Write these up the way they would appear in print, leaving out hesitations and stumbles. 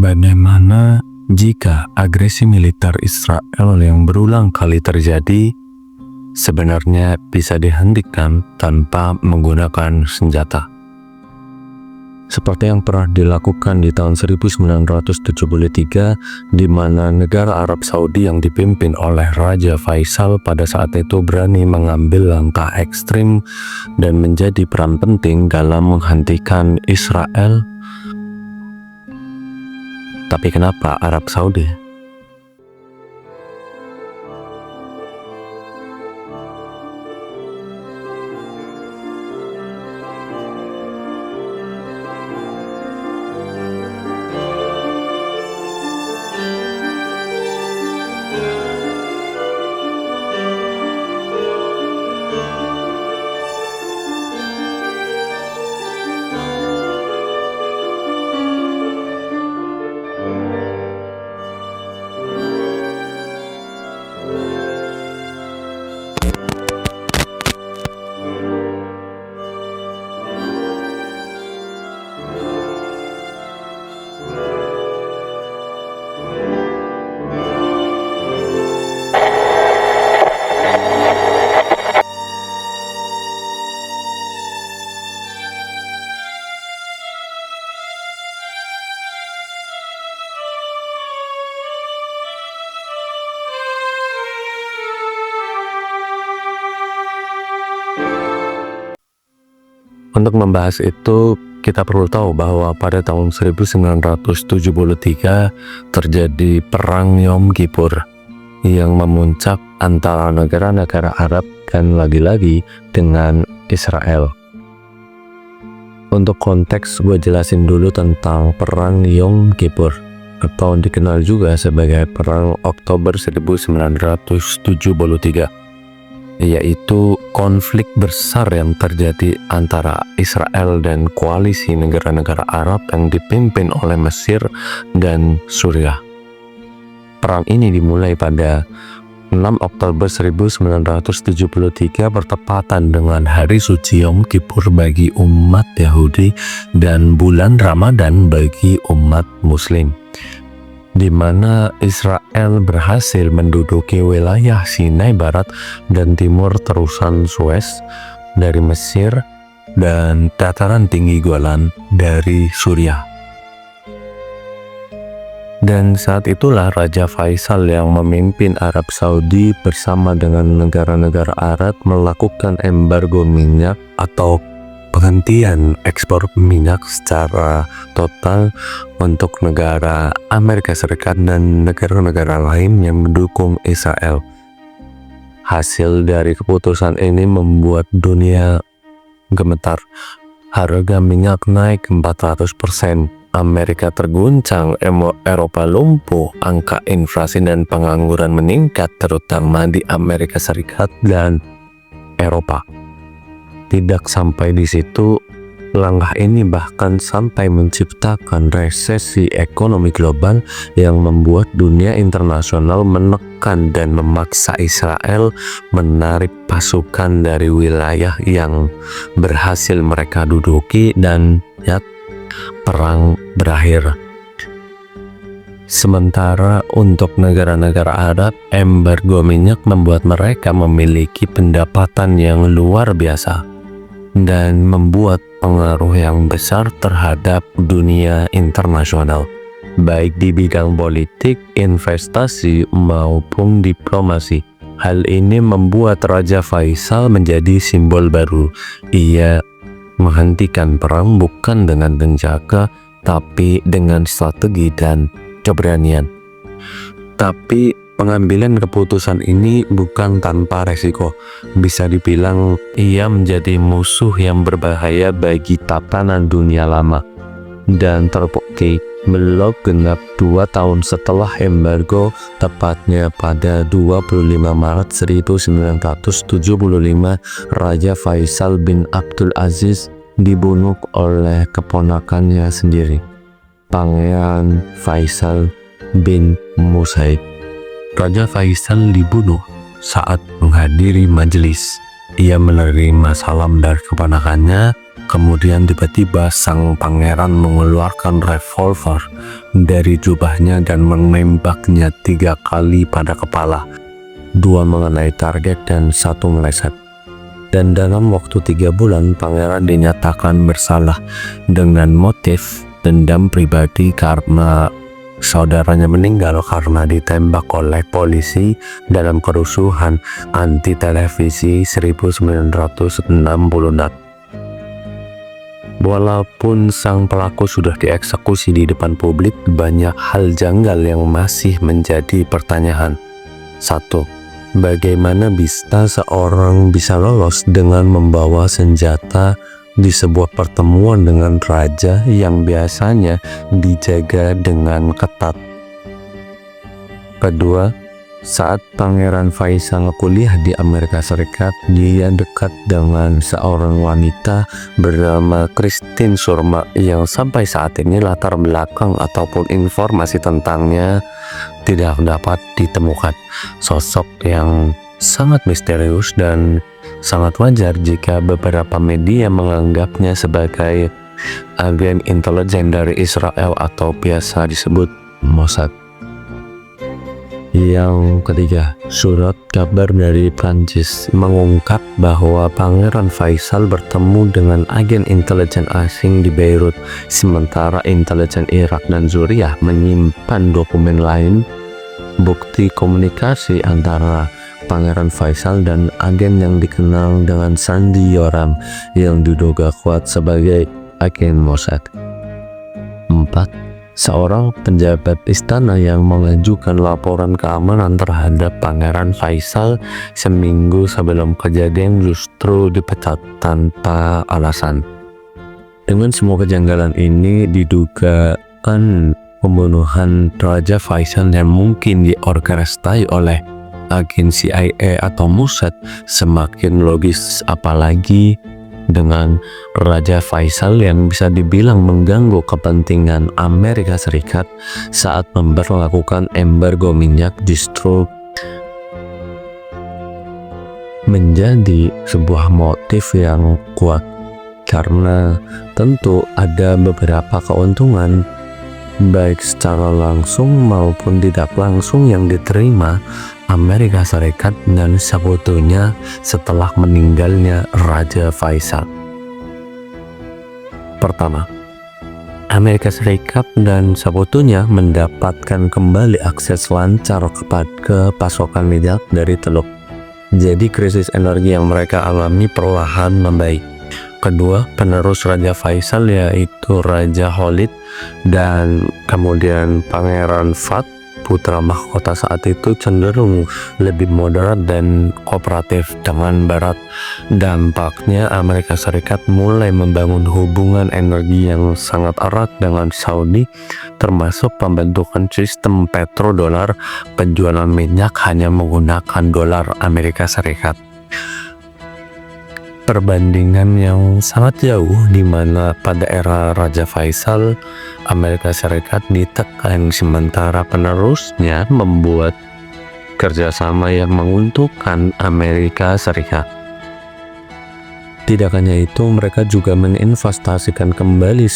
Bagaimana jika agresi militer Israel yang berulang kali terjadi sebenarnya bisa dihentikan tanpa menggunakan senjata? Seperti yang pernah dilakukan di tahun 1973, di mana negara Arab Saudi yang dipimpin oleh Raja Faisal pada saat itu berani mengambil langkah ekstrim dan menjadi peran penting dalam menghentikan Israel. Tapi kenapa Arab Saudi? Untuk membahas itu, kita perlu tahu bahwa pada tahun 1973 terjadi Perang Yom Kippur yang memuncak antara negara-negara Arab dan lagi-lagi dengan Israel. Untuk konteks, gue jelasin dulu tentang Perang Yom Kippur, atau dikenal juga sebagai Perang Oktober 1973. Yaitu konflik besar yang terjadi antara Israel dan koalisi negara-negara Arab yang dipimpin oleh Mesir dan Suriah. Perang ini dimulai pada 6 Oktober 1973 bertepatan dengan hari suci Yom Kippur bagi umat Yahudi dan bulan Ramadan bagi umat Muslim, di mana Israel berhasil menduduki wilayah Sinai Barat dan Timur terusan Suez dari Mesir dan dataran tinggi Golan dari Suriah. Dan saat itulah Raja Faisal yang memimpin Arab Saudi bersama dengan negara-negara Arab melakukan embargo minyak atau penghentian ekspor minyak secara total untuk negara Amerika Serikat dan negara-negara lain yang mendukung Israel. Hasil dari keputusan ini membuat dunia gemetar. Harga minyak naik 400%, Amerika terguncang, Eropa lumpuh, angka inflasi dan pengangguran meningkat terutama di Amerika Serikat dan Eropa. Tidak sampai di situ, langkah ini bahkan sampai menciptakan resesi ekonomi global yang membuat dunia internasional menekan dan memaksa Israel menarik pasukan dari wilayah yang berhasil mereka duduki dan perang berakhir. Sementara untuk negara-negara Arab, embargo minyak membuat mereka memiliki pendapatan yang luar biasa dan membuat pengaruh yang besar terhadap dunia internasional, baik di bidang politik, investasi, maupun diplomasi. Hal ini membuat Raja Faisal menjadi simbol baru. Ia menghentikan perang bukan dengan senjata, tapi dengan strategi dan keberanian. Tapi pengambilan keputusan ini bukan tanpa resiko. Bisa dibilang ia menjadi musuh yang berbahaya bagi tatanan dunia lama. Dan terbukti belum genap 2 tahun setelah embargo, tepatnya pada 25 Maret 1975, Raja Faisal bin Abdul Aziz dibunuh oleh keponakannya sendiri, Pangeran Faisal bin Musaid. Raja Faisal dibunuh saat menghadiri majelis. Ia menerima salam dari keponakannya Kemudian tiba-tiba sang pangeran mengeluarkan revolver dari jubahnya dan menembaknya 3 kali pada kepala. 2 mengenai target dan 1 meleset. Dan dalam waktu 3 bulan pangeran dinyatakan bersalah dengan motif dendam pribadi karena saudaranya meninggal karena ditembak oleh polisi dalam kerusuhan anti televisi 1966. Walaupun sang pelaku sudah dieksekusi di depan publik, banyak hal janggal yang masih menjadi pertanyaan. 1. Bagaimana bisa seorang bisa lolos dengan membawa senjata di sebuah pertemuan dengan raja yang biasanya dijaga dengan ketat? Kedua, saat Pangeran Faisal kuliah di Amerika Serikat, dia dekat dengan seorang wanita bernama Christine Surma yang sampai saat ini latar belakang ataupun informasi tentangnya tidak dapat ditemukan. Sosok yang sangat misterius dan sangat wajar jika beberapa media menganggapnya sebagai agen intelijen dari Israel atau biasa disebut Mossad. Yang ketiga, surat kabar dari Prancis mengungkap bahwa Pangeran Faisal bertemu dengan agen intelijen asing di Beirut, sementara intelijen Irak dan Suriah menyimpan dokumen lain, bukti komunikasi antara Pangeran Faisal dan agen yang dikenal dengan Sandi Yoram yang diduga kuat sebagai agen Mossad. 4. Seorang penjabat istana yang mengajukan laporan keamanan terhadap Pangeran Faisal seminggu sebelum kejadian justru dipecat tanpa alasan. Dengan semua kejanggalan ini, didugaan pembunuhan Raja Faisal yang mungkin diorkestrasi oleh agen CIA atau Mossad semakin logis, apalagi dengan Raja Faisal yang bisa dibilang mengganggu kepentingan Amerika Serikat saat memberlakukan embargo minyak justru menjadi sebuah motif yang kuat, karena tentu ada beberapa keuntungan baik secara langsung maupun tidak langsung yang diterima Amerika Serikat dan sekutunya setelah meninggalnya Raja Faisal. Pertama, Amerika Serikat dan sekutunya mendapatkan kembali akses lancar ke pasokan minyak dari Teluk. Jadi krisis energi yang mereka alami perlahan membaik. Kedua, penerus Raja Faisal yaitu Raja Khalid dan kemudian Pangeran Fahd, putra mahkota saat itu, cenderung lebih moderat dan kooperatif dengan Barat. Dampaknya Amerika Serikat mulai membangun hubungan energi yang sangat erat dengan Saudi, termasuk pembentukan sistem petrodolar, penjualan minyak hanya menggunakan dolar Amerika Serikat. Perbandingan yang sangat jauh di mana pada era Raja Faisal Amerika Serikat ditekan sementara penerusnya membuat kerjasama yang menguntungkan Amerika Serikat. Tidak hanya itu, mereka juga menginvestasikan kembali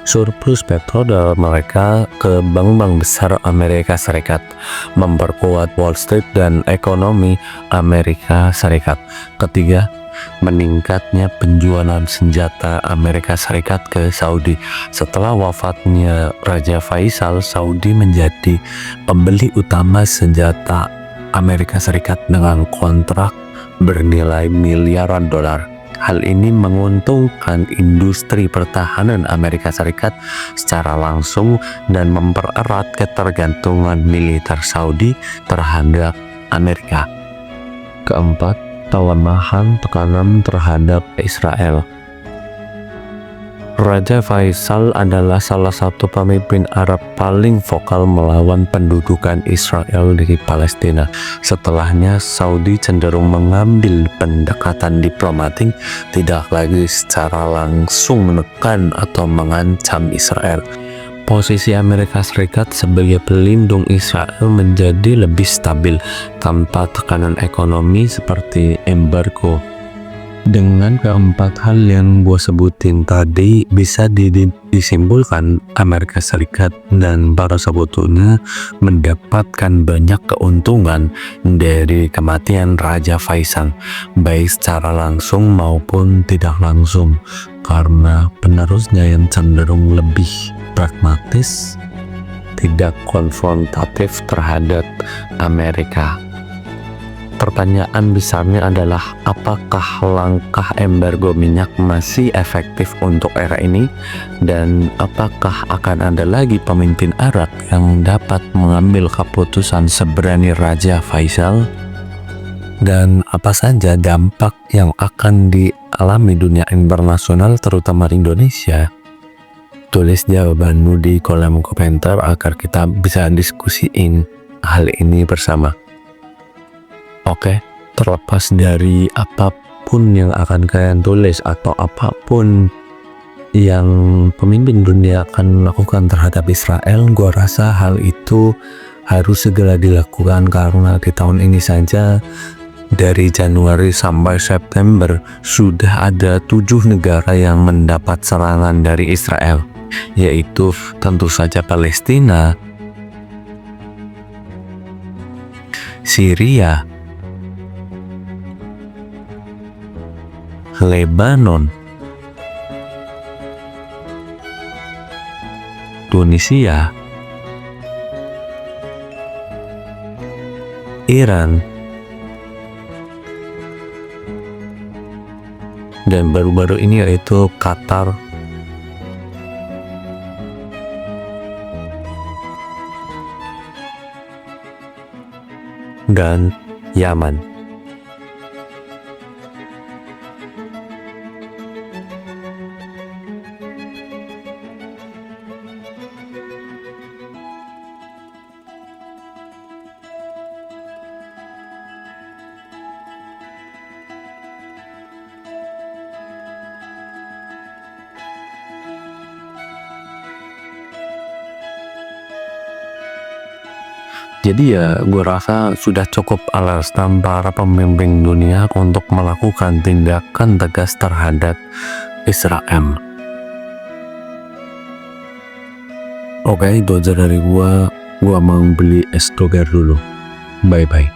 surplus petrodolar mereka ke bank-bank besar Amerika Serikat, memperkuat Wall Street dan ekonomi Amerika Serikat. Ketiga, meningkatnya penjualan senjata Amerika Serikat ke Saudi. Setelah wafatnya Raja Faisal, Saudi menjadi pembeli utama senjata Amerika Serikat dengan kontrak bernilai miliaran dolar. Hal ini menguntungkan industri pertahanan Amerika Serikat secara langsung dan mempererat ketergantungan militer Saudi terhadap Amerika. Keempat, pelemahan tekanan terhadap Israel. Raja Faisal adalah salah satu pemimpin Arab paling vokal melawan pendudukan Israel di Palestina. Setelahnya, Saudi cenderung mengambil pendekatan diplomatik, tidak lagi secara langsung menekan atau mengancam Israel. Posisi Amerika Serikat sebagai pelindung Israel menjadi lebih stabil tanpa tekanan ekonomi seperti embargo. Dengan keempat hal yang gue sebutin tadi, bisa disimpulkan Amerika Serikat dan para sekutunya mendapatkan banyak keuntungan dari kematian Raja Faisal, baik secara langsung maupun tidak langsung, karena penerusnya yang cenderung lebih pragmatis, tidak konfrontatif terhadap Amerika. Pertanyaan besarnya adalah, apakah langkah embargo minyak masih efektif untuk era ini, dan apakah akan ada lagi pemimpin Arab yang dapat mengambil keputusan seberani Raja Faisal? Dan apa saja dampak yang akan dialami dunia internasional, terutama di Indonesia? Tulis jawabanmu di kolom komentar agar kita bisa diskusiin hal ini bersama. Oke, terlepas dari apapun yang akan kalian tulis atau apapun yang pemimpin dunia akan lakukan terhadap Israel, gua rasa hal itu harus segera dilakukan, karena di tahun ini saja dari Januari sampai September sudah ada 7 negara yang mendapat serangan dari Israel, yaitu tentu saja Palestina, Syria, Lebanon, Tunisia, Iran, dan baru-baru ini yaitu Qatar, dan Yaman. Jadi ya, gue rasa sudah cukup alasan para pemimpin dunia untuk melakukan tindakan tegas terhadap Israel. Oke, itu aja dari gue. Gue mau beli es doger dulu. Bye-bye.